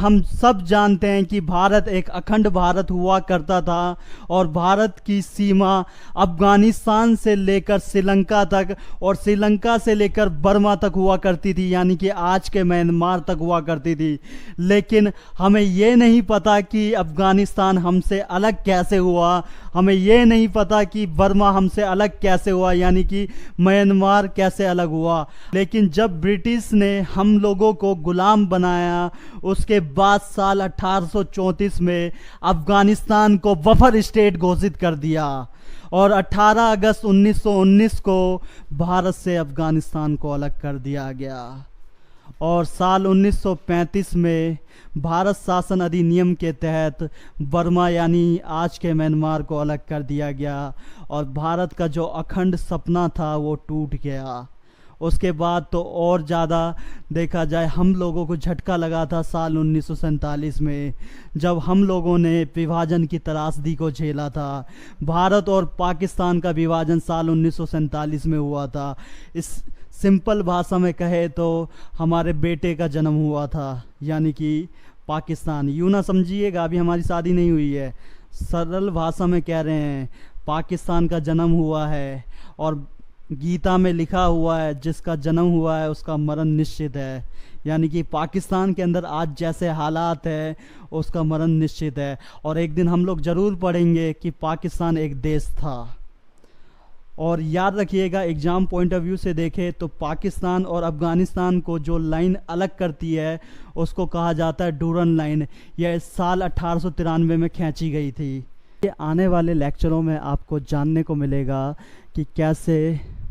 हम सब जानते हैं कि भारत एक अखंड भारत हुआ करता था और भारत की सीमा अफगानिस्तान से लेकर श्रीलंका तक और श्रीलंका से लेकर बर्मा तक हुआ करती थी, यानी कि आज के म्यांमार तक हुआ करती थी। लेकिन हमें ये नहीं पता कि अफगानिस्तान हमसे अलग कैसे हुआ, हमें ये नहीं पता कि बर्मा हमसे अलग कैसे हुआ, यानी कि म्यांमार कैसे अलग हुआ। लेकिन जब ब्रिटिश ने हम लोगों को गुलाम बनाया, उसके बाद साल 1834 में अफगानिस्तान को बफर स्टेट घोषित कर दिया और 18 अगस्त 1919 को भारत से अफगानिस्तान को अलग कर दिया गया। और साल 1935 में भारत शासन अधिनियम के तहत बर्मा यानी आज के म्यांमार को अलग कर दिया गया और भारत का जो अखंड सपना था वो टूट गया। उसके बाद तो और ज़्यादा देखा जाए हम लोगों को झटका लगा था साल 1947 में, जब हम लोगों ने विभाजन की त्रासदी को झेला था। भारत और पाकिस्तान का विभाजन साल 1947 में हुआ था। इस सिंपल भाषा में कहे तो हमारे बेटे का जन्म हुआ था, यानी कि पाकिस्तान। यूँ ना समझिएगा अभी हमारी शादी नहीं हुई है, सरल भाषा में कह रहे हैं पाकिस्तान का जन्म हुआ है। और गीता में लिखा हुआ है जिसका जन्म हुआ है उसका मरण निश्चित है, यानी कि पाकिस्तान के अंदर आज जैसे हालात है उसका मरण निश्चित है। और एक दिन हम लोग ज़रूर पढ़ेंगे कि पाकिस्तान एक देश था। और याद रखिएगा एग्ज़ाम पॉइंट ऑफ व्यू से देखें तो पाकिस्तान और अफ़गानिस्तान को जो लाइन अलग करती है उसको कहा जाता है डूरन लाइन। यह साल 1893 में खींची गई थी। ये आने वाले लेक्चरों में आपको जानने को मिलेगा कि कैसे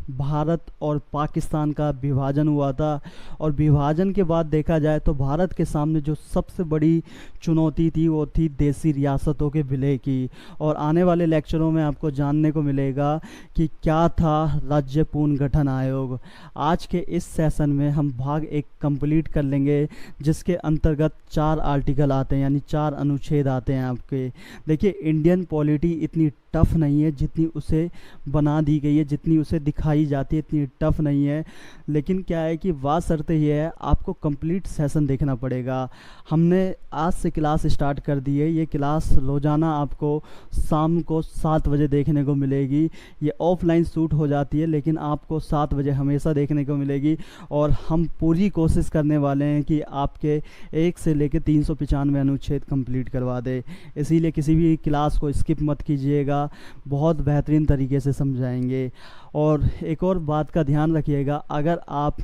भारत और पाकिस्तान का विभाजन हुआ था। और विभाजन के बाद देखा जाए तो भारत के सामने जो सबसे बड़ी चुनौती थी वो थी देसी रियासतों के विलय की। और आने वाले लेक्चरों में आपको जानने को मिलेगा कि क्या था राज्य पुनर्गठन आयोग। आज के इस सेशन में हम भाग 1 कंप्लीट कर लेंगे जिसके अंतर्गत 4 आर्टिकल आते हैं, यानी 4 अनुच्छेद आते हैं आपके। देखिए इंडियन पॉलिटी इतनी टफ नहीं है जितनी उसे बना दी गई है, जितनी उसे दिखाई जाती है इतनी टफ नहीं है। लेकिन क्या है कि बात शर्त ये है आपको कंप्लीट सेशन देखना पड़ेगा। हमने आज से क्लास स्टार्ट कर दी है। ये क्लास रोज़ाना आपको शाम को 7 बजे देखने को मिलेगी। ये ऑफलाइन शूट हो जाती है लेकिन आपको 7 बजे हमेशा देखने को मिलेगी। और हम पूरी कोशिश करने वाले हैं कि आपके 1 से लेकर 395 अनुच्छेद कंप्लीट करवा दे। इसीलिए किसी भी क्लास को स्किप मत कीजिएगा, बहुत बेहतरीन तरीके से समझाएंगे। और एक और बात का ध्यान रखिएगा, अगर आप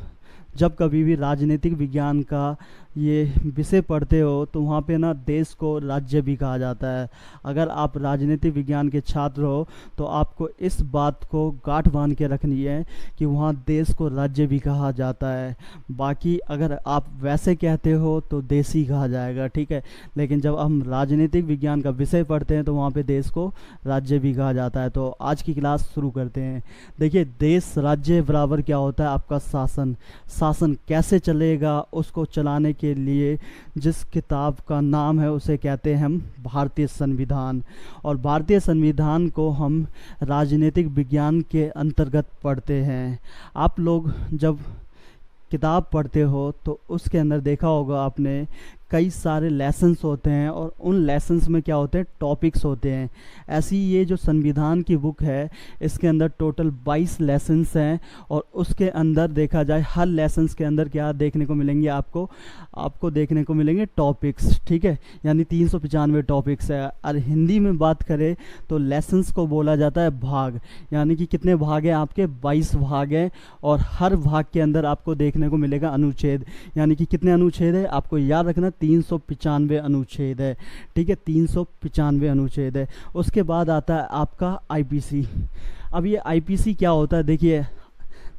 जब कभी भी राजनीतिक विज्ञान का ये विषय पढ़ते हो तो वहाँ पे ना देश को राज्य भी कहा जाता है। अगर आप राजनीतिक विज्ञान के छात्र हो तो आपको इस बात को गांठ बांध के रखनी है कि वहाँ देश को राज्य भी कहा जाता है। बाकी अगर आप वैसे कहते हो तो देशी कहा जाएगा, ठीक है। लेकिन जब हम राजनीतिक विज्ञान का विषय पढ़ते हैं तो वहाँ पे देश को राज्य भी कहा जाता है। तो आज की क्लास शुरू करते हैं। देखिए देश राज्य बराबर क्या होता है आपका शासन। शासन कैसे चलेगा उसको चलाने के लिए जिस किताब का नाम है उसे कहते हैं हम भारतीय संविधान। और भारतीय संविधान को हम राजनीतिक विज्ञान के अंतर्गत पढ़ते हैं। आप लोग जब किताब पढ़ते हो तो उसके अंदर देखा होगा आपने कई सारे लेसन्स होते हैं और उन लेसन्स में क्या होते हैं टॉपिक्स होते हैं। ऐसी ये जो संविधान की बुक है इसके अंदर टोटल 22 लेसन्स हैं और उसके अंदर देखा जाए हर लेसन्स के अंदर क्या देखने को मिलेंगे आपको देखने को मिलेंगे टॉपिक्स, ठीक है। यानी 395 टॉपिक्स है। और हिंदी में बात करें तो लेसन्स को बोला जाता है भाग, यानी कि कितने भाग हैं आपके 22 भाग हैं। और हर भाग के अंदर आपको देखने को मिलेगा अनुच्छेद, यानी कि कितने अनुच्छेद है आपको याद रखना 395 अनुच्छेद है, ठीक है। 395 अनुच्छेद है। उसके बाद आता है आपका आईपीसी। अब ये आईपीसी क्या होता है, देखिए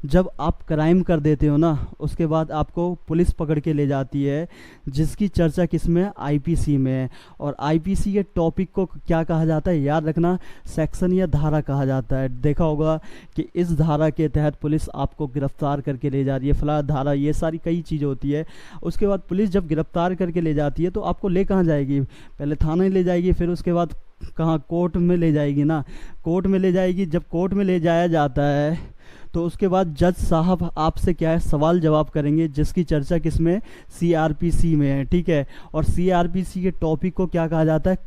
जब आप क्राइम कर देते हो ना उसके बाद आपको पुलिस पकड़ के ले जाती है, जिसकी चर्चा किसमें आईपीसी में है। और आईपीसी के टॉपिक को क्या कहा जाता है याद रखना सेक्शन या धारा कहा जाता है। देखा होगा कि इस धारा के तहत पुलिस आपको गिरफ्तार करके ले जा रही है, फला धारा, ये सारी कई चीज़ें होती है। उसके बाद पुलिस जब गिरफ्तार करके ले जाती है तो आपको ले कहाँ जाएगी, पहले थाने ले जाएगी, फिर उसके बाद कहाँ कोर्ट में ले जाएगी ना, कोर्ट में ले जाएगी। जब कोर्ट में ले जाया जाता है तो उसके बाद जज साहब आपसे क्या है सवाल जवाब करेंगे, जिसकी चर्चा किस में, सीआरपीसी में है, ठीक है। और सीआरपीसी के टॉपिक को क्या कहा जाता है,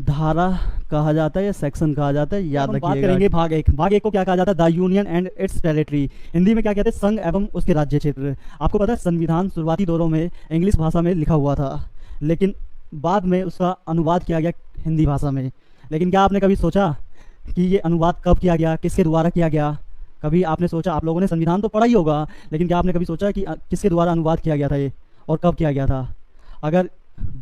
धारा कहा जाता है या सेक्शन कहा जाता है, याद रखिएगा। बात करेंगे भाग एक। भाग एक को क्या कहा जाता है, the union and it's territory. Hindi में क्या कहते हैं, संघ एवं उसके राज्य क्षेत्र। आपको पता है संविधान शुरुआती दौरों में इंग्लिश भाषा में लिखा हुआ था, लेकिन बाद में उसका अनुवाद किया गया हिंदी भाषा में। लेकिन क्या आपने कभी सोचा कि ये अनुवाद कब किया गया, किसके द्वारा किया गया? कभी आपने सोचा? आप लोगों ने संविधान तो पढ़ा ही होगा, लेकिन क्या आपने कभी सोचा कि किसके द्वारा अनुवाद किया गया था ये, और कब किया गया था? अगर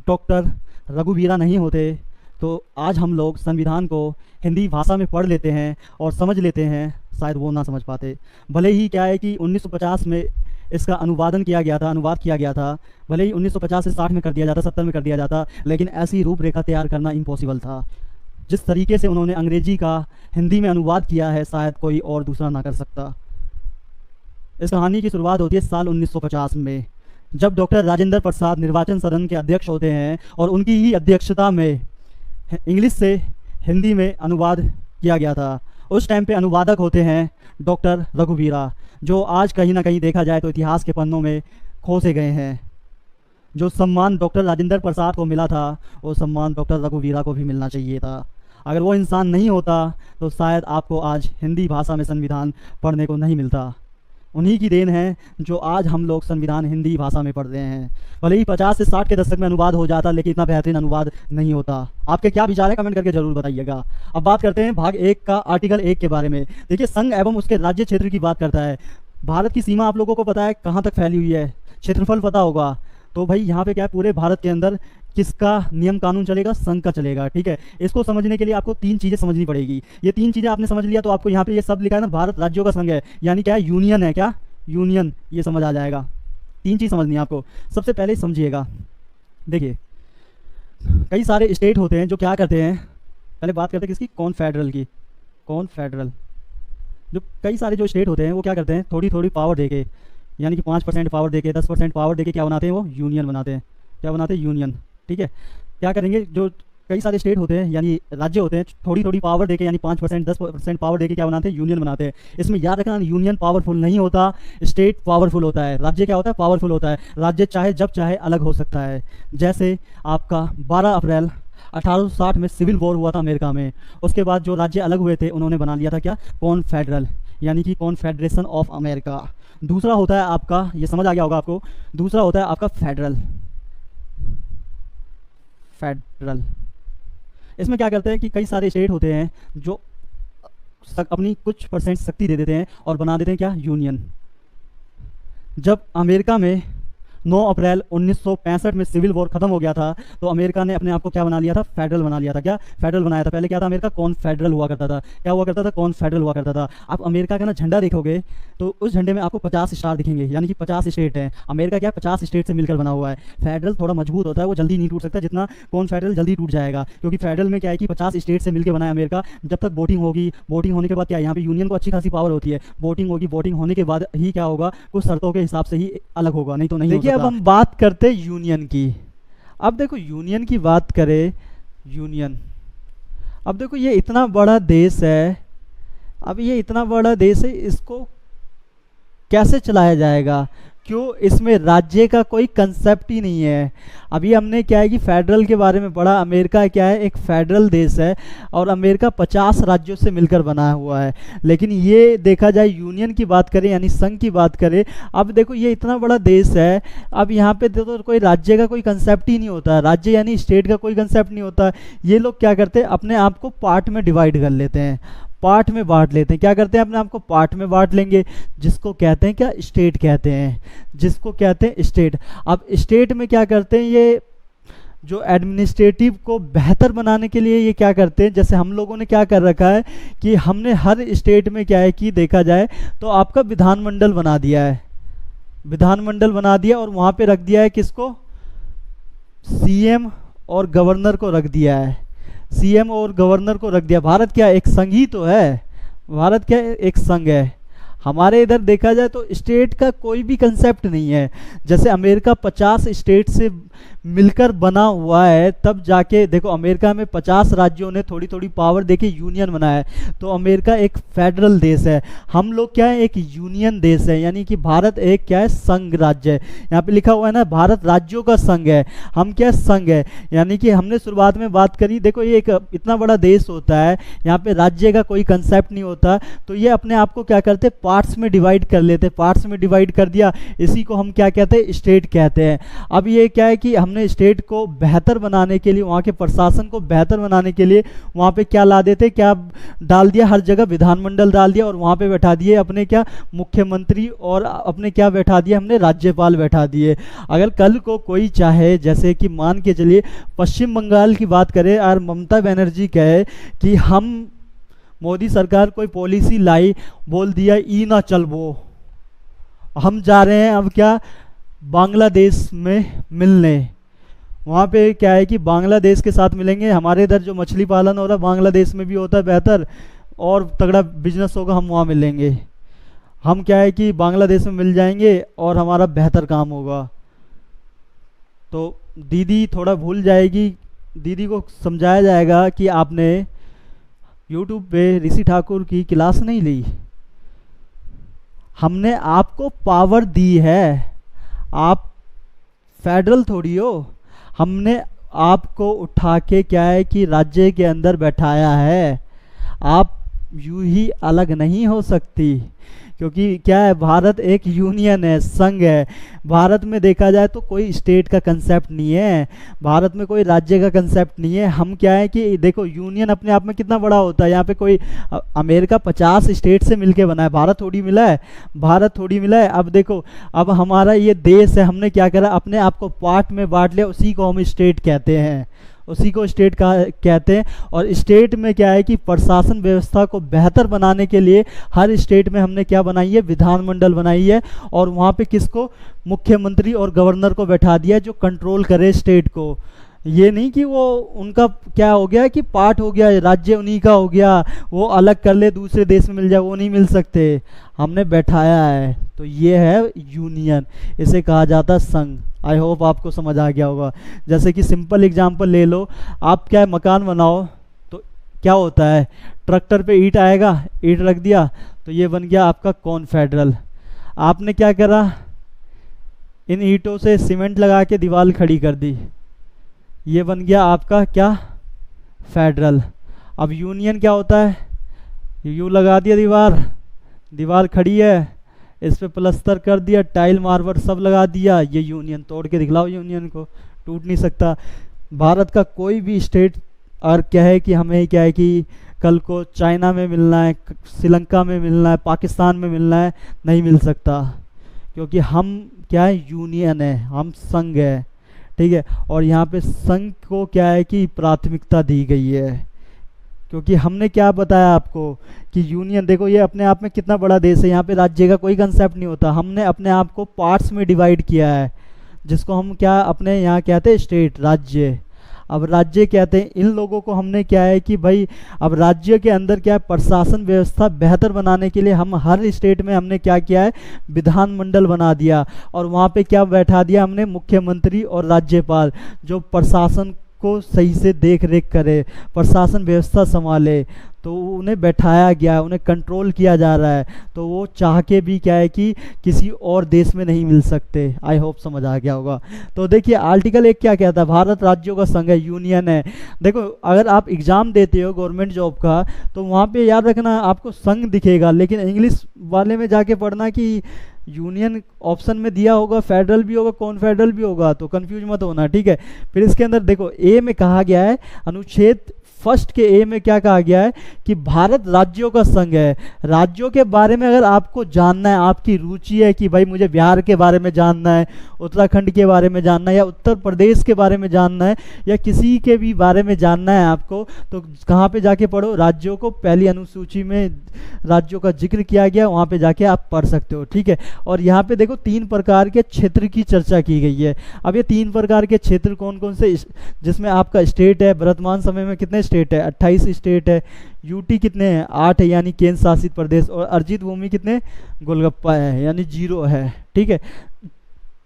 डॉक्टर रघुवीरा नहीं होते तो आज हम लोग संविधान को हिंदी भाषा में पढ़ लेते हैं और समझ लेते हैं, शायद वो ना समझ पाते। भले ही क्या है कि 1950 में इसका अनुवाद किया गया था, भले ही 1950 से 60 में कर दिया जाता, 70 में कर दिया जाता, लेकिन ऐसी रूपरेखा तैयार करना इम्पॉसिबल था। जिस तरीके से उन्होंने अंग्रेजी का हिंदी में अनुवाद किया है, शायद कोई और दूसरा ना कर सकता। इस कहानी की शुरुआत होती है साल 1950 में, जब डॉक्टर राजेंद्र प्रसाद निर्वाचन सदन के अध्यक्ष होते हैं और उनकी ही अध्यक्षता में इंग्लिश से हिंदी में अनुवाद किया गया था। उस टाइम पे अनुवादक होते हैं डॉक्टर रघुवीरा, जो आज कहीं ना कहीं देखा जाए तो इतिहास के पन्नों में खो से गए हैं। जो सम्मान डॉक्टर राजेंद्र प्रसाद को मिला था, वो सम्मान डॉक्टर रघुवीरा को भी मिलना चाहिए था। अगर वो इंसान नहीं होता तो शायद आपको आज हिंदी भाषा में संविधान पढ़ने को नहीं मिलता। उन्हीं की देन है जो आज हम लोग संविधान हिंदी भाषा में पढ़ रहे हैं। भले ही 50 से 60 के दशक में अनुवाद हो जाता, लेकिन इतना बेहतरीन अनुवाद नहीं होता। आपके क्या विचार है, कमेंट करके जरूर बताइएगा। अब बात करते हैं भाग 1 का, आर्टिकल 1 के बारे में। देखिए, संघ एवं उसके राज्य क्षेत्र की बात करता है। भारत की सीमा आप लोगों को पता है कहाँ तक फैली हुई है, क्षेत्रफल पता होगा। तो भाई यहाँ पे क्या है, पूरे भारत के अंदर किसका नियम कानून चलेगा, संघ का चलेगा, ठीक है। इसको समझने के लिए आपको 3 चीज़ें समझनी पड़ेगी। ये 3 चीज़ें आपने समझ लिया तो आपको यहाँ पे ये सब लिखा है ना, भारत राज्यों का संघ है, यानी क्या है, यूनियन है, क्या यूनियन, ये समझ आ जाएगा। 3 चीज़ समझनी है आपको। सबसे पहले समझिएगा, देखिए कई सारे स्टेट होते हैं जो क्या करते हैं, पहले बात करते हैं किसकी, कॉन्फेडरल की। कॉन्फेडरल जो कई सारे जो स्टेट होते हैं वो क्या करते हैं, थोड़ी थोड़ी पावर देके, यानी कि 5% पावर देके, 10% पावर देके क्या बनाते हैं, वो यूनियन बनाते हैं। क्या बनाते हैं, यूनियन, ठीक है। क्या करेंगे, जो कई सारे स्टेट होते हैं यानी राज्य होते हैं, थोड़ी थोड़ी पावर देके यानी 5% 10% पावर देके क्या बनाते हैं, यूनियन बनाते हैं। इसमें याद रखना, यूनियन पावरफुल नहीं होता, स्टेट पावरफुल होता है। राज्य क्या होता है, पावरफुल होता है। राज्य चाहे जब चाहे अलग हो सकता है। जैसे आपका 12 अप्रैल 1860 में सिविल वॉर हुआ था अमेरिका में, उसके बाद जो राज्य अलग हुए थे उन्होंने बना लिया था क्या, कॉन्फेडरल, यानी कि कॉन्फेडरेशन ऑफ अमेरिका। दूसरा होता है आपका, ये समझ आ गया होगा आपको, दूसरा होता है आपका फेडरल। फेडरल इसमें क्या करते हैं कि कई सारे स्टेट होते हैं जो अपनी कुछ % शक्ति दे देते हैं और बना देते हैं क्या, यूनियन। जब अमेरिका में 9 अप्रैल 1965 में सिविल वॉर खत्म हो गया था, तो अमेरिका ने अपने आप को क्या बना लिया था, फेडरल बना लिया था। क्या फेडरल बनाया था, पहले क्या था अमेरिका, कॉन्फेडरल हुआ करता था। क्या हुआ करता था, कॉन्फेडरल हुआ करता था। आप अमेरिका का ना झंडा देखोगे तो उस झंडे में आपको 50 स्टार दिखेंगे, यानी कि 50 स्टेट हैं। अमेरिका क्या 50 स्टेट से मिलकर बना हुआ है। फेडरल थोड़ा मजबूत होता है, वो जल्दी नहीं टूट सकता जितना कॉन्फेडरल जल्दी टूट जाएगा, क्योंकि फेडरल में क्या है कि 50 स्टेट से मिलकर बना है अमेरिका। जब तक वोटिंग होगी, वोटिंग होने के बाद क्या है, यहाँ पे यूनियन को अच्छी खासी पावर होती है। वोटिंग होगी, वोटिंग होने के बाद ही क्या होगा, कुछ शर्तों के हिसाब से ही अलग होगा, नहीं तो नहीं। देखिए, अब हम बात करते यूनियन की। अब देखो, यूनियन की बात करें, यूनियन, अब देखो ये इतना बड़ा देश है, अब ये इतना बड़ा देश है, इसको कैसे चलाया जाएगा, क्यों, इसमें राज्य का कोई कंसेप्ट ही नहीं है। अभी हमने क्या है कि फेडरल के बारे में पढ़ा, अमेरिका क्या है, एक फेडरल देश है और अमेरिका 50 राज्यों से मिलकर बना हुआ है। लेकिन ये देखा जाए, यूनियन की बात करें यानी संघ की बात करें, अब देखो ये इतना बड़ा देश है, अब यहाँ पे देखो कोई राज्य का कोई कंसेप्ट ही नहीं होता, राज्य यानी स्टेट का कोई कंसेप्ट नहीं होता। ये लोग क्या करते हैं, अपने आप को पार्ट में डिवाइड कर लेते हैं, पार्ट में बांट लेते हैं। क्या करते हैं, अपने आप को पार्ट में बांट लेंगे, जिसको कहते हैं क्या, स्टेट कहते हैं, जिसको कहते हैं स्टेट। अब स्टेट में क्या करते हैं, ये जो एडमिनिस्ट्रेटिव को बेहतर बनाने के लिए ये क्या करते हैं, जैसे हम लोगों ने क्या कर रखा है कि हमने हर स्टेट में क्या है कि देखा जाए तो आपका विधानमंडल बना दिया है, विधानमंडल बना दिया और वहाँ पे रख दिया है किसको, सीएम और गवर्नर को रख दिया है, सीएम और गवर्नर को रख दिया। भारत क्या एक संघ ही तो है, भारत क्या एक संघ है। हमारे इधर देखा जाए तो स्टेट का कोई भी कंसेप्ट नहीं है। जैसे अमेरिका 50 स्टेट से मिलकर बना हुआ है, तब जाके देखो अमेरिका में 50 राज्यों ने थोड़ी थोड़ी पावर देके यूनियन बनाया है। तो अमेरिका एक फेडरल देश है, हम लोग क्या है एक यूनियन देश है, यानी कि भारत एक क्या है संघ राज्य है। यहाँ पे लिखा हुआ है ना भारत राज्यों का संघ है, हम क्या संघ है, यानी कि हमने शुरुआत में बात करी, देखो ये एक इतना बड़ा देश होता है, यहाँ पे राज्य का कोई कंसेप्ट नहीं होता, तो ये अपने आप को क्या करते पार्ट्स में डिवाइड कर लेते, पार्ट्स में डिवाइड कर दिया, इसी को हम क्या कहते हैं स्टेट कहते हैं। अब ये क्या है कि हमने स्टेट को बेहतर बनाने के लिए, वहाँ के प्रशासन को बेहतर बनाने के लिए वहाँ पे क्या ला देते, क्या डाल दिया, हर जगह विधानमंडल डाल दिया और वहाँ पे बैठा दिए अपने क्या मुख्यमंत्री और अपने क्या बैठा दिया हमने राज्यपाल बैठा दिए। अगर कल को कोई चाहे, जैसे कि मान के चलिए पश्चिम बंगाल की बात करें और ममता बनर्जी कहे कि हम मोदी सरकार कोई पॉलिसी लाई, बोल दिया ई ना चल वो, हम जा रहे हैं अब क्या बांग्लादेश में मिलने, वहाँ पे क्या है कि बांग्लादेश के साथ मिलेंगे, हमारे इधर जो मछली पालन हो रहा है बांग्लादेश में भी होता है बेहतर और तगड़ा बिजनेस होगा, हम वहाँ मिलेंगे, हम क्या है कि बांग्लादेश में मिल जाएंगे और हमारा बेहतर काम होगा। तो दीदी थोड़ा भूल जाएगी, दीदी को समझाया जाएगा कि आपने YouTube पे ऋषि ठाकुर की क्लास नहीं ली, हमने आपको पावर दी है, आप फेडरल थोड़ी हो, हमने आपको उठा के क्या है कि राज्य के अंदर बैठाया है, आप यूं ही अलग नहीं हो सकती, क्योंकि क्या है भारत एक यूनियन है, संघ है। भारत में देखा जाए तो कोई स्टेट का कंसेप्ट नहीं है, भारत में कोई राज्य का कंसेप्ट नहीं है, हम क्या है कि देखो यूनियन अपने आप में कितना बड़ा होता है, यहाँ पे कोई अमेरिका 50 स्टेट से मिलके बना है, भारत थोड़ी मिला है, भारत थोड़ी मिला है। अब देखो अब हमारा ये देश है, हमने क्या करा अपने आप को पार्ट में बांट लिया, उसी को हम स्टेट कहते हैं, उसी को स्टेट का कहते हैं। और स्टेट में क्या है कि प्रशासन व्यवस्था को बेहतर बनाने के लिए हर स्टेट में हमने क्या बनाई है विधानमंडल बनाई है, और वहाँ पे किसको मुख्यमंत्री और गवर्नर को बैठा दिया जो कंट्रोल करे स्टेट को। ये नहीं कि वो उनका क्या हो गया कि पार्ट हो गया, राज्य उन्हीं का हो गया, वो अलग कर ले दूसरे देश में मिल जाए, वो नहीं मिल सकते, हमने बैठाया है। तो ये है यूनियन, इसे कहा जाता है संघ। आई होप आपको समझ आ गया होगा। जैसे कि सिंपल एग्जांपल ले लो, आप क्या मकान बनाओ तो क्या होता है, ट्रैक्टर पे ईंट आएगा, ईंट रख दिया तो ये बन गया आपका कॉन्फेडरल। आपने क्या करा, इन ईंटों से सीमेंट लगा के दीवार खड़ी कर दी, ये बन गया आपका क्या फेडरल। अब यूनियन क्या होता है, यू लगा दिया दीवार, दीवार खड़ी है, इस पे प्लस्तर कर दिया, टाइल मार्बल सब लगा दिया, ये यूनियन। तोड़ के दिखलाओ यूनियन को, टूट नहीं सकता। भारत का कोई भी स्टेट और क्या है कि हमें क्या है कि कल को चाइना में मिलना है, श्रीलंका में मिलना है, पाकिस्तान में मिलना है, नहीं मिल सकता, क्योंकि हम क्या है यूनियन है, हम संघ है, ठीक है। और यहाँ पे संघ को क्या है कि प्राथमिकता दी गई है, क्योंकि हमने क्या बताया आपको कि यूनियन, देखो ये अपने आप में कितना बड़ा देश है, यहाँ पे राज्य का कोई कंसेप्ट नहीं होता, हमने अपने आप को पार्ट्स में डिवाइड किया है, जिसको हम क्या अपने यहाँ कहते हैं स्टेट, राज्य। अब राज्य कहते हैं इन लोगों को, हमने क्या है कि भाई अब राज्य के अंदर क्या है प्रशासन व्यवस्था बेहतर बनाने के लिए हम हर स्टेट में हमने क्या किया है विधानमंडल बना दिया, और वहाँ पे क्या बैठा दिया हमने मुख्यमंत्री और राज्यपाल, जो प्रशासन को सही से देख रेख करे, प्रशासन व्यवस्था संभाले, तो उन्हें बैठाया गया है, उन्हें कंट्रोल किया जा रहा है। तो वो चाह के भी क्या है कि किसी और देश में नहीं मिल सकते। आई होप समझ आ गया होगा। तो देखिए आर्टिकल 1 क्या कहता है, भारत राज्यों का संघ है, यूनियन है। देखो अगर आप एग्जाम देते हो गवर्नमेंट जॉब का, तो वहाँ पे याद रखना आपको संघ दिखेगा, लेकिन इंग्लिश वाले में जाके पढ़ना कि यूनियन ऑप्शन में दिया होगा, फेडरल भी होगा, कॉन्फेडरल भी होगा, तो कंफ्यूज मत होना, ठीक है। फिर इसके अंदर देखो ए में कहा गया है, अनुच्छेद फर्स्ट के ए में क्या कहा गया है कि भारत राज्यों का संघ है। राज्यों के बारे में अगर आपको जानना है, आपकी रुचि है कि भाई मुझे बिहार के बारे में जानना है, उत्तराखंड के बारे में जानना है, या उत्तर प्रदेश के बारे में जानना है, या किसी के भी बारे में जानना है आपको, तो कहाँ पे जाके पढ़ो, राज्यों को पहली अनुसूची में राज्यों का जिक्र किया गया, वहाँ पे जाके आप पढ़ सकते हो, ठीक है। और यहाँ पे देखो 3 प्रकार के क्षेत्र की चर्चा की गई है। अब ये 3 प्रकार के क्षेत्र कौन कौन से, जिसमें आपका स्टेट है, वर्तमान समय में कितने स्टेट है, 28 स्टेट है, यूटी कितने हैं, 8 है यानी केंद्र शासित प्रदेश, और अर्जित भूमि कितने, गोलगप्पा है यानी 0 है, ठीक है।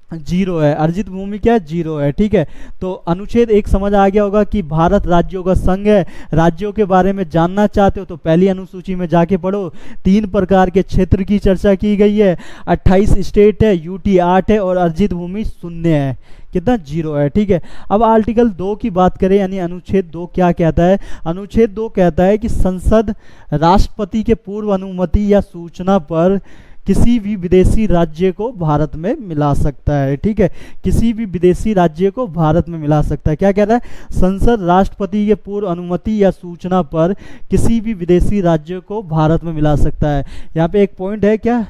जीरो है, अर्जित भूमि क्या है, जीरो है। ठीक है, तो अनुच्छेद एक समझ आ गया होगा कि भारत राज्यों का संघ है। राज्यों के बारे में जानना चाहते हो तो पहली अनुसूची में जाके पढ़ो। 3 प्रकार के क्षेत्र की चर्चा की गई है, 28 स्टेट है, यूटी 8 है और अर्जित भूमि 0 है। कितना, जीरो है। ठीक है, अब आर्टिकल 2 की बात करें, यानी अनुच्छेद 2 क्या कहता है। अनुच्छेद 2 कहता है कि संसद राष्ट्रपति के पूर्व अनुमति या सूचना पर किसी भी विदेशी राज्य को भारत में मिला सकता है। ठीक है, किसी भी विदेशी राज्य को भारत में मिला सकता है। क्या कह रहा है, संसद राष्ट्रपति के पूर्व अनुमति या सूचना पर किसी भी विदेशी राज्य को भारत में मिला सकता है। यहाँ पे एक पॉइंट है, क्या,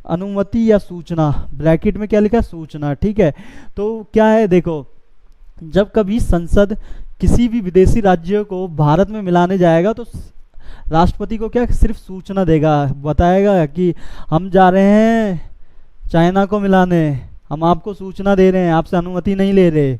अनुमति या सूचना, ब्रैकेट में क्या लिखा है, सूचना। ठीक है, तो क्या है, देखो, जब कभी संसद किसी भी विदेशी राज्य को भारत में मिलाने जाएगा तो राष्ट्रपति को क्या, सिर्फ सूचना देगा, बताएगा कि हम जा रहे हैं चाइना को मिलाने, हम आपको सूचना दे रहे हैं, आपसे अनुमति नहीं ले रहे।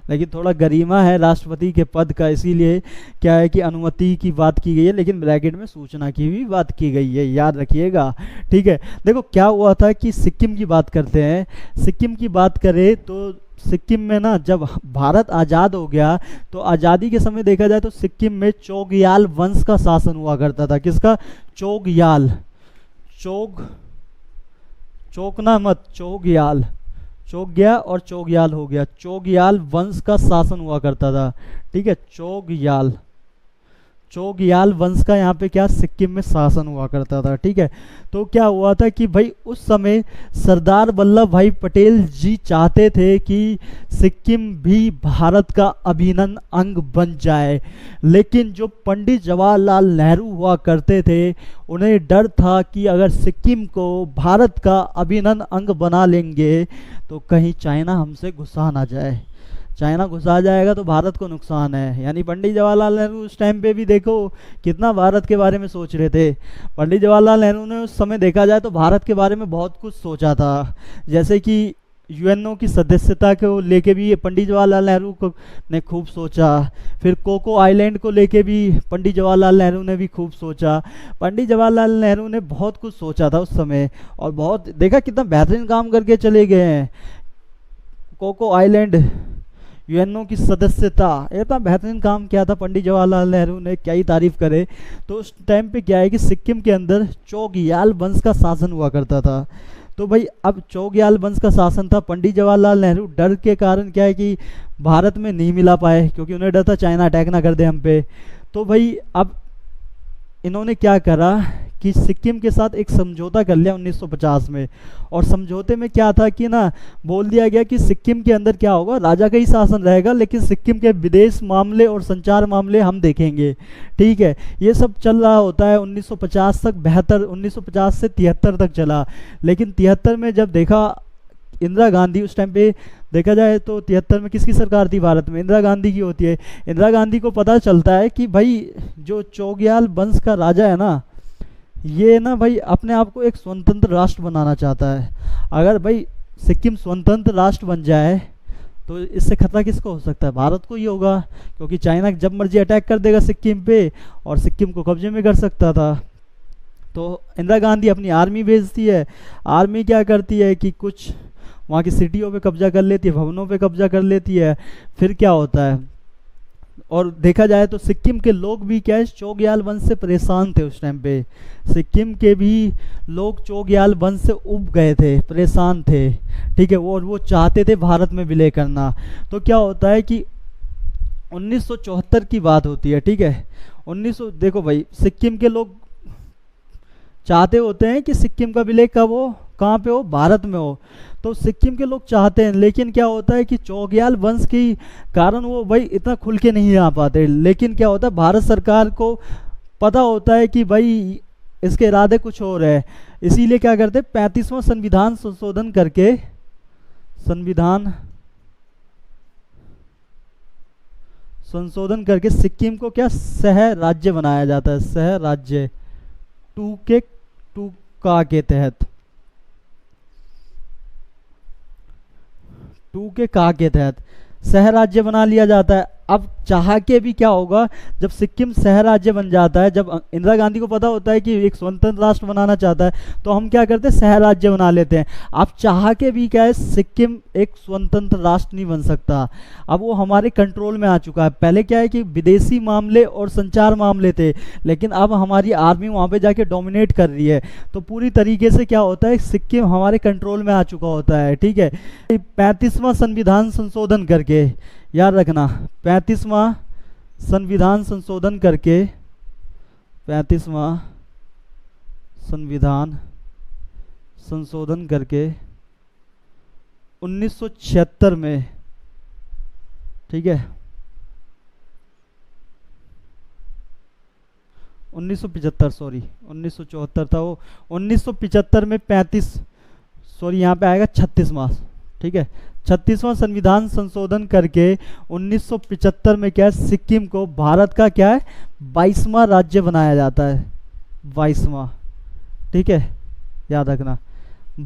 लेकिन थोड़ा गरिमा है राष्ट्रपति के पद का, इसीलिए क्या है कि अनुमति की बात की गई है, लेकिन ब्रैकेट में सूचना की भी बात की गई है, याद रखिएगा। ठीक है, देखो क्या हुआ था कि सिक्किम की बात करते हैं। सिक्किम की बात करें तो सिक्किम में ना, जब भारत आज़ाद हो गया तो आज़ादी के समय देखा जाए तो सिक्किम में चोगयाल वंश का शासन हुआ करता था। किसका, चोगयाल, चौकना मत, चोगयाल, चौक गया और चोगयाल हो गया, चोगयाल वंश का शासन हुआ करता था। ठीक है, चोगयाल वंश का यहाँ पे क्या, सिक्किम में शासन हुआ करता था। ठीक है, तो क्या हुआ था कि भाई उस समय सरदार वल्लभ भाई पटेल जी चाहते थे कि सिक्किम भी भारत का अभिन्न अंग बन जाए, लेकिन जो पंडित जवाहरलाल नेहरू हुआ करते थे उन्हें डर था कि अगर सिक्किम को भारत का अभिन्न अंग बना लेंगे तो कहीं चाइना हमसे घुसा ना जाए, चाइना घुसा जाएगा तो भारत को नुकसान है। यानी पंडित जवाहरलाल नेहरू उस टाइम पे भी देखो कितना भारत के बारे में सोच रहे थे। पंडित जवाहरलाल नेहरू ने उस समय देखा जाए तो भारत के बारे में बहुत कुछ सोचा था, जैसे कि यूएनओ की सदस्यता को लेके भी पंडित जवाहरलाल नेहरू को ने खूब सोचा, फिर कोको आइलैंड को लेके भी पंडित जवाहरलाल नेहरू ने भी खूब सोचा। पंडित जवाहरलाल नेहरू ने बहुत कुछ सोचा था उस समय, और बहुत देखा कितना बेहतरीन काम करके चले गए हैं। कोको आइलैंड, यूएनओ की सदस्यता, इतना बेहतरीन काम किया था पंडित जवाहरलाल नेहरू ने, क्या ही तारीफ करे। तो उस टाइम पे क्या है कि सिक्किम के अंदर चोगयाल वंश का शासन हुआ करता था। तो भाई अब चोगयाल वंश का शासन था, पंडित जवाहरलाल नेहरू डर के कारण क्या है कि भारत में नहीं मिला पाए, क्योंकि उन्हें डर था चाइना अटैक ना कर दे हम पे। तो भाई अब इन्होंने क्या करा कि सिक्किम के साथ एक समझौता कर लिया 1950 में, और समझौते में क्या था कि ना, बोल दिया गया कि सिक्किम के अंदर क्या होगा, राजा का ही शासन रहेगा, लेकिन सिक्किम के विदेश मामले और संचार मामले हम देखेंगे। ठीक है, ये सब चल रहा होता है 1950 तक, 1950 से 73 तक चला। लेकिन 73 में जब देखा इंदिरा गांधी, उस टाइम पे देखा जाए तो 73 में किसकी सरकार थी भारत में, इंदिरा गांधी की होती है। इंदिरा गांधी को पता चलता है कि भाई जो चोगयाल वंश का राजा है ना, ये ना भाई अपने आप को एक स्वतंत्र राष्ट्र बनाना चाहता है। अगर भाई सिक्किम स्वतंत्र राष्ट्र बन जाए तो इससे खतरा किसको हो सकता है, भारत को ही होगा, क्योंकि चाइना जब मर्जी अटैक कर देगा सिक्किम पे और सिक्किम को कब्जे में कर सकता था। तो इंदिरा गांधी अपनी आर्मी भेजती है। आर्मी क्या करती है कि कुछ वहाँ की सिटियों पे कब्जा कर लेती है, भवनों पे कब्जा कर लेती है। फिर क्या होता है, और देखा जाए तो सिक्किम के लोग भी क्या है, चोगयाल वंश से परेशान थे उस टाइम पे। सिक्किम के भी लोग चोगयाल वंश से उब गए थे, परेशान थे। ठीक है, वो चाहते थे भारत में विलय करना। तो क्या होता है कि 1974 की बात होती है। ठीक है, 1900, देखो भाई सिक्किम के लोग चाहते होते हैं कि सिक्किम का विलय कब हो, कहाँ पे हो, भारत में हो। तो सिक्किम के लोग चाहते हैं, लेकिन क्या होता है कि चोगयाल वंश के कारण वो भाई इतना खुल के नहीं आ पाते। लेकिन क्या होता है, भारत सरकार को पता होता है कि भाई इसके इरादे कुछ और है, इसीलिए क्या करते हैं, 35वां संविधान संशोधन करके सिक्किम को क्या सह राज्य बनाया जाता है। सह राज्य 2 का के तहत, 2 के का के तहत सह राज्य बना लिया जाता है। अब चाह के भी क्या होगा, जब सिक्किम सह राज्य बन जाता है, जब इंदिरा गांधी को पता होता है कि एक स्वतंत्र राष्ट्र बनाना चाहता है, तो हम क्या करते हैं, सह राज्य बना लेते हैं। अब चाह के भी क्या है, सिक्किम एक स्वतंत्र राष्ट्र नहीं बन सकता, अब वो हमारे कंट्रोल में आ चुका है। पहले क्या है कि विदेशी मामले और संचार मामले थे, लेकिन अब हमारी आर्मी वहाँ पे जाके डोमिनेट कर रही है, तो पूरी तरीके से क्या होता है, सिक्किम हमारे कंट्रोल में आ चुका होता है। ठीक है, 35वां संविधान संशोधन करके, याद रखना, 35वां संविधान संशोधन करके, 35वां संविधान संशोधन करके 1976 में, ठीक है, 1975, सॉरी 1974 था वो, 1975 में 35, सॉरी यहाँ पे आएगा 36वां, ठीक है, 36वां संविधान संशोधन करके 1975 में क्या है, सिक्किम को भारत का क्या है, 22वां राज्य बनाया जाता है, 22वां, ठीक है, याद रखना,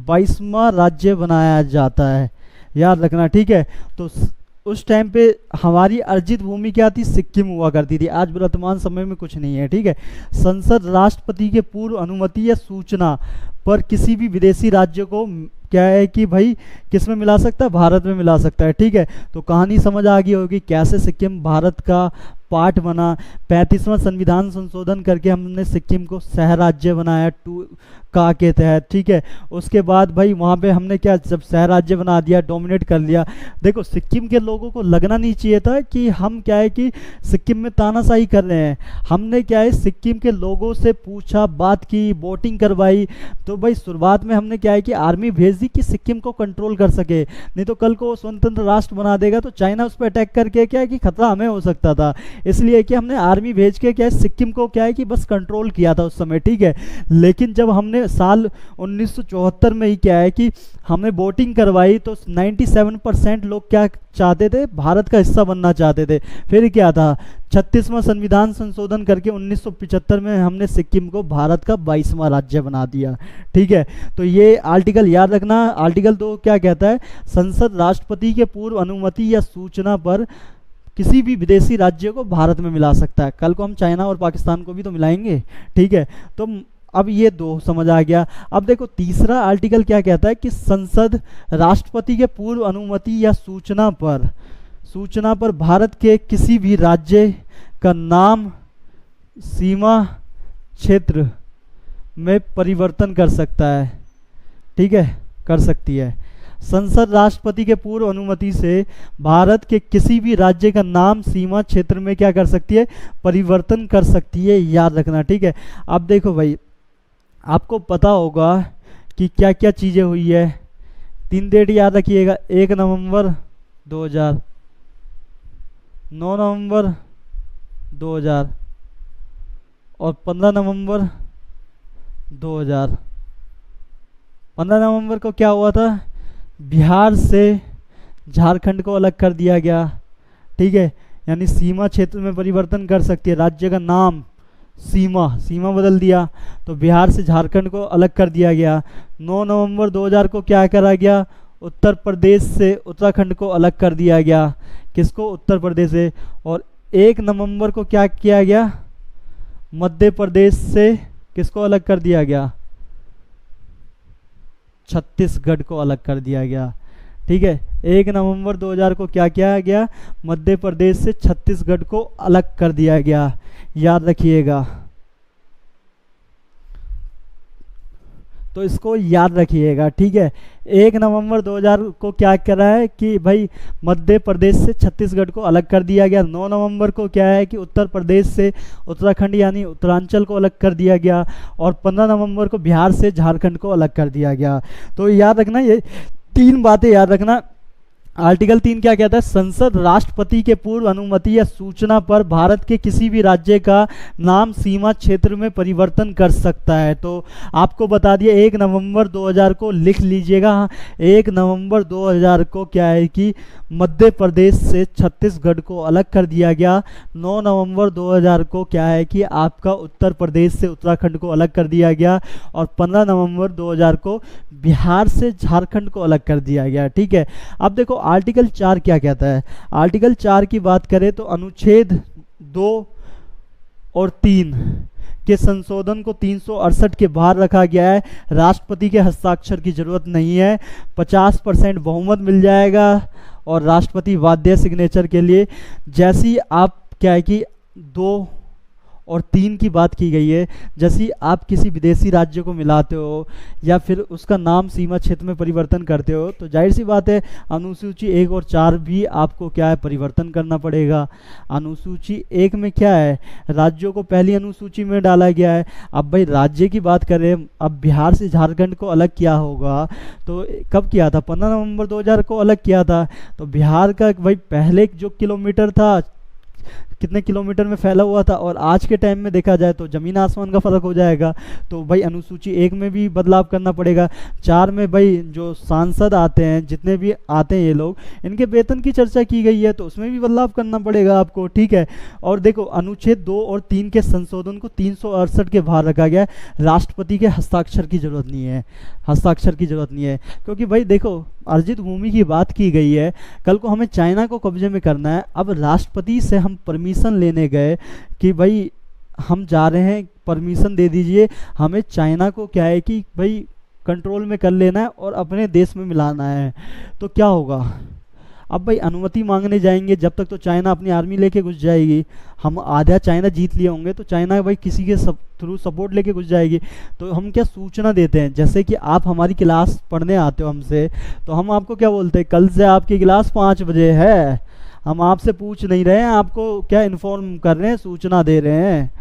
22वां राज्य बनाया जाता है, याद रखना। ठीक है, तो उस टाइम पे हमारी अर्जित भूमि क्या थी, सिक्किम हुआ करती थी, आज वर्तमान समय में कुछ नहीं है। ठीक है, संसद राष्ट्रपति के पूर्व अनुमति या सूचना पर किसी भी विदेशी राज्य को क्या है कि भाई किस में मिला सकता है, भारत में मिला सकता है। ठीक है, तो कहानी समझ आ गई होगी कैसे सिक्किम भारत का पार्ट बना। 35वां संविधान संशोधन करके हमने सिक्किम को सह राज्य बनाया, टू का के तहत। ठीक है, उसके बाद भाई वहाँ पे हमने क्या, जब सह राज्य बना दिया, डोमिनेट कर लिया। देखो सिक्किम के लोगों को लगना नहीं चाहिए था कि हम क्या है कि सिक्किम में तानाशाही कर रहे हैं। हमने क्या है, सिक्किम के लोगों से पूछा, बात की, वोटिंग करवाई, तो भाई शुरुआत में हमने क्या है कि आर्मी भेज दी कि सिक्किम को कंट्रोल कर सके, नहीं तो कल को स्वतंत्र राष्ट्र बना देगा तो चाइना उस पर अटैक करके क्या है कि खतरा हमें हो सकता था। इसलिए कि हमने आर्मी भेज के क्या है, सिक्किम को क्या है कि बस कंट्रोल किया था उस समय। ठीक है, लेकिन जब हमने साल 1974 में ही क्या है कि हमने वोटिंग करवाई तो 97% लोग क्या चाहते थे, भारत का हिस्सा बनना चाहते थे। फिर क्या था, 36वां संविधान संशोधन करके 1975 में हमने सिक्किम को भारत का 22वां राज्य बना दिया। ठीक है, तो ये आर्टिकल याद रखना। आर्टिकल 2 क्या कहता है, संसद राष्ट्रपति के पूर्व अनुमति या सूचना पर किसी भी विदेशी राज्य को भारत में मिला सकता है। कल को हम चाइना और पाकिस्तान को भी तो मिलाएंगे। ठीक है, तो अब ये 2 समझ आ गया। अब देखो तीसरा आर्टिकल क्या कहता है कि संसद राष्ट्रपति के पूर्व अनुमति या सूचना पर भारत के किसी भी राज्य का नाम, सीमा, क्षेत्र में परिवर्तन कर सकता है। ठीक है, कर सकती है। संसद राष्ट्रपति के पूर्व अनुमति से भारत के किसी भी राज्य का नाम, सीमा, क्षेत्र में क्या कर सकती है, परिवर्तन कर सकती है, याद रखना। ठीक है, अब देखो भाई आपको पता होगा कि क्या क्या चीज़ें हुई है। 3 डेट याद रखिएगा, 1 नवंबर 2000, 9 नवंबर 2000 और 15 नवंबर 2000। 15 नवंबर को क्या हुआ था, बिहार से झारखंड को अलग कर दिया गया। ठीक है, यानी सीमा क्षेत्र में परिवर्तन कर सकती है, राज्य का नाम, सीमा बदल दिया, तो बिहार से झारखंड को अलग कर दिया गया। 9 नवंबर 2000 को क्या करा गया, उत्तर प्रदेश से उत्तराखंड को अलग कर दिया गया। किसको, उत्तर प्रदेश से। और 1 नवंबर को क्या किया गया, मध्य प्रदेश से किसको अलग कर दिया गया, छत्तीसगढ़ को अलग कर दिया गया। ठीक है, 1 नवंबर 2000 को क्या किया गया, मध्य प्रदेश से छत्तीसगढ़ को अलग कर दिया गया, याद रखिएगा। तो इसको याद रखिएगा। ठीक है, 1 नवंबर 2000 को क्या करा है कि भाई मध्य प्रदेश से छत्तीसगढ़ को अलग कर दिया गया। 9 नवंबर को क्या है कि उत्तर प्रदेश से उत्तराखंड यानी उत्तरांचल को अलग कर दिया गया। और 15 नवंबर को बिहार से झारखंड को अलग कर दिया गया। तो याद रखना, ये 3 बातें याद रखना। आर्टिकल 3 क्या कहता है, संसद राष्ट्रपति के पूर्व अनुमति या सूचना पर भारत के किसी भी राज्य का नाम, सीमा, क्षेत्र में परिवर्तन कर सकता है। तो आपको बता दिया 1 नवंबर 2000 को लिख लीजिएगा। 1 नवंबर 2000 को क्या है कि मध्य प्रदेश से छत्तीसगढ़ को अलग कर दिया गया। 9 नवंबर 2000 को क्या है कि आपका उत्तर प्रदेश से उत्तराखंड को अलग कर दिया गया। और 15 नवंबर 2000 को बिहार से झारखंड को अलग कर दिया गया। ठीक है, अब देखो आर्टिकल 4 क्या कहता है? आर्टिकल 4 की बात करें तो अनुच्छेद 2 और 3 के संशोधन को 368 के बाहर रखा गया है। राष्ट्रपति के हस्ताक्षर की जरूरत नहीं है, 50% बहुमत मिल जाएगा और राष्ट्रपति बाध्य सिग्नेचर के लिए। जैसी आप क्या है कि 2 और 3 की बात की गई है, जैसे आप किसी विदेशी राज्य को मिलाते हो या फिर उसका नाम सीमा क्षेत्र में परिवर्तन करते हो, तो जाहिर सी बात है अनुसूची 1 और 4 भी आपको क्या है परिवर्तन करना पड़ेगा। अनुसूची 1 में क्या है, राज्यों को पहली अनुसूची में डाला गया है। अब भाई राज्य की बात करें, अब बिहार से झारखंड को अलग किया होगा तो कब किया था? 15 नवंबर 2000 को अलग किया था। तो बिहार का भाई पहले जो किलोमीटर था, कितने किलोमीटर में फैला हुआ था, और आज के टाइम में देखा जाए तो जमीन आसमान का फर्क हो जाएगा। तो भाई अनुसूची 1 में भी बदलाव करना पड़ेगा। 4 में भाई जो सांसद आते हैं, जितने भी आते हैं ये लोग, इनके वेतन की चर्चा की गई है, तो उसमें भी बदलाव करना पड़ेगा आपको, ठीक है। और देखो अनुच्छेद 2 और 3 के संशोधन को 368 के बाहर रखा गया है। राष्ट्रपति के हस्ताक्षर की जरूरत नहीं है, हस्ताक्षर की जरूरत नहीं है, क्योंकि भाई देखो अर्जित भूमि की बात की गई है, कल को हमें चाइना को कब्जे में करना है। अब राष्ट्रपति से हम परमिशन लेने गए कि भाई हम जा रहे हैं, परमिशन दे दीजिए, हमें चाइना को क्या है कि भाई कंट्रोल में कर लेना है और अपने देश में मिलाना है, तो क्या होगा? अब भाई अनुमति मांगने जाएंगे, जब तक तो चाइना अपनी आर्मी लेके घुस जाएगी। हम आधा चाइना जीत लिए होंगे तो चाइना भाई किसी के थ्रू सपोर्ट लेके घुस जाएगी। तो हम क्या सूचना देते हैं, जैसे कि आप हमारी क्लास पढ़ने आते हो हमसे, तो हम आपको क्या बोलते हैं, कल से आपकी क्लास 5 बजे है। हम आपसे पूछ नहीं रहे हैं, आपको क्या इन्फॉर्म कर रहे हैं, सूचना दे रहे हैं।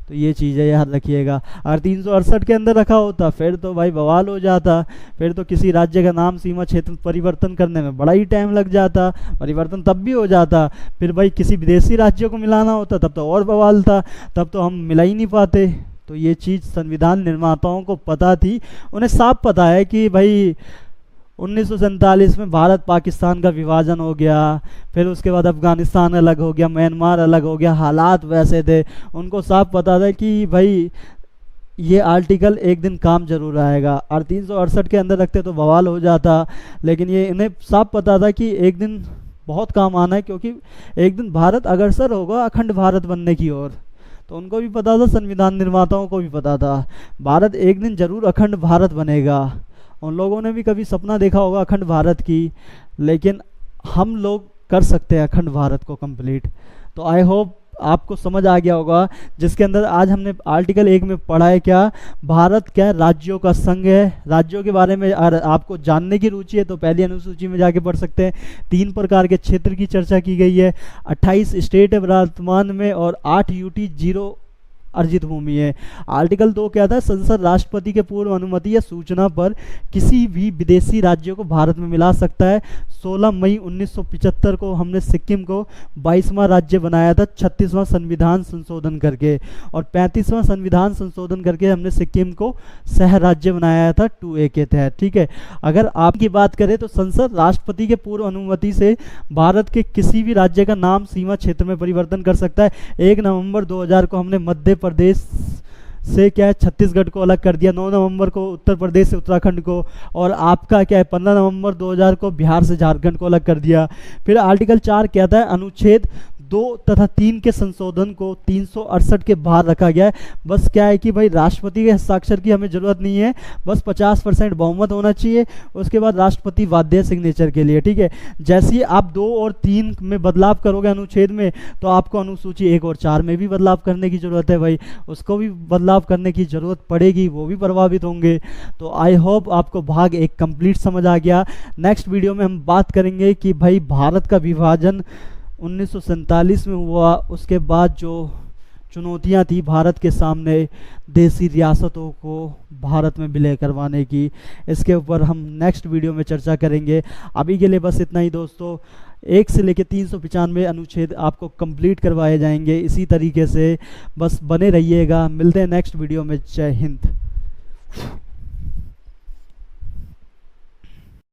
तो ये चीज़ है, याद रखिएगा। और 368 के अंदर रखा होता फिर तो भाई बवाल हो जाता, फिर तो किसी राज्य का नाम सीमा क्षेत्र परिवर्तन करने में बड़ा ही टाइम लग जाता, परिवर्तन तब भी हो जाता। फिर भाई किसी विदेशी राज्य को मिलाना होता तब तो और बवाल था, तब तो हम मिला ही नहीं पाते। तो ये चीज़ संविधान निर्माताओं को पता थी, उन्हें साफ पता है कि भाई 1947 में भारत पाकिस्तान का विभाजन हो गया, फिर उसके बाद अफगानिस्तान अलग हो गया, म्यांमार अलग हो गया, हालात वैसे थे। उनको साफ पता था कि भाई ये आर्टिकल एक दिन काम जरूर आएगा, और 368 के अंदर रखते तो बवाल हो जाता। लेकिन ये इन्हें साफ पता था कि एक दिन बहुत काम आना है, क्योंकि एक दिन भारत अग्रसर होगा अखंड भारत बनने की ओर। तो उनको भी पता था, संविधान निर्माताओं को भी पता था, भारत एक दिन जरूर अखंड भारत बनेगा। उन लोगों ने भी कभी सपना देखा होगा अखंड भारत की, लेकिन हम लोग कर सकते हैं अखंड भारत को कंप्लीट। तो आई होप आपको समझ आ गया होगा, जिसके अंदर आज हमने आर्टिकल 1 में पढ़ा है क्या, भारत क्या राज्यों का संघ है। राज्यों के बारे में अगर आपको जानने की रुचि है तो पहली अनुसूची में जाके पढ़ सकते हैं। 3 प्रकार के क्षेत्र की चर्चा की गई है, 28 स्टेट है वर्तमान में और 8 यूटी 0 अर्जित भूमि है। आर्टिकल 2 क्या था, संसद राष्ट्रपति के पूर्व अनुमति या सूचना पर किसी भी विदेशी राज्यों को भारत में मिला सकता है। 16 मई 1975 को हमने सिक्किम को 22वां राज्य बनाया था 36वां संविधान संशोधन करके, और 35वां संविधान संशोधन करके हमने सिक्किम को सह राज्य बनाया था 2A के तहत, ठीक है। अगर आपकी बात करें तो संसद राष्ट्रपति के पूर्व अनुमति से भारत के किसी भी राज्य का नाम सीमा क्षेत्र में परिवर्तन कर सकता है। 1 नवंबर 2000 को हमने मध्य प्रदेश से क्या है छत्तीसगढ़ को अलग कर दिया, 9 नवंबर को उत्तर प्रदेश से उत्तराखंड को, और आपका क्या है 15 नवंबर 2000 को बिहार से झारखंड को अलग कर दिया। फिर आर्टिकल 4 कहता है अनुच्छेद 2 तथा 3 के संशोधन को 368 के बाहर रखा गया है। बस क्या है कि भाई राष्ट्रपति के हस्ताक्षर की हमें जरूरत नहीं है, बस 50% बहुमत होना चाहिए, उसके बाद राष्ट्रपति बाध्य सिग्नेचर के लिए, ठीक है। जैसे ही आप 2 और 3 में बदलाव करोगे अनुच्छेद में, तो आपको अनुसूची 1 और 4 में भी बदलाव करने की जरूरत है भाई, उसको भी बदलाव करने की जरूरत पड़ेगी, वो भी प्रभावित होंगे। तो आई होप आपको भाग 1 कंप्लीट समझ आ गया। नेक्स्ट वीडियो में हम बात करेंगे कि भाई भारत का विभाजन 1947 में हुआ, उसके बाद जो चुनौतियां थी भारत के सामने देसी रियासतों को भारत में विलय करवाने की, इसके ऊपर हम नेक्स्ट वीडियो में चर्चा करेंगे। अभी के लिए बस इतना ही दोस्तों, 1 से लेकर 395 अनुच्छेद आपको कंप्लीट करवाए जाएंगे इसी तरीके से, बस बने रहिएगा। मिलते हैं नेक्स्ट वीडियो में। जय हिंद।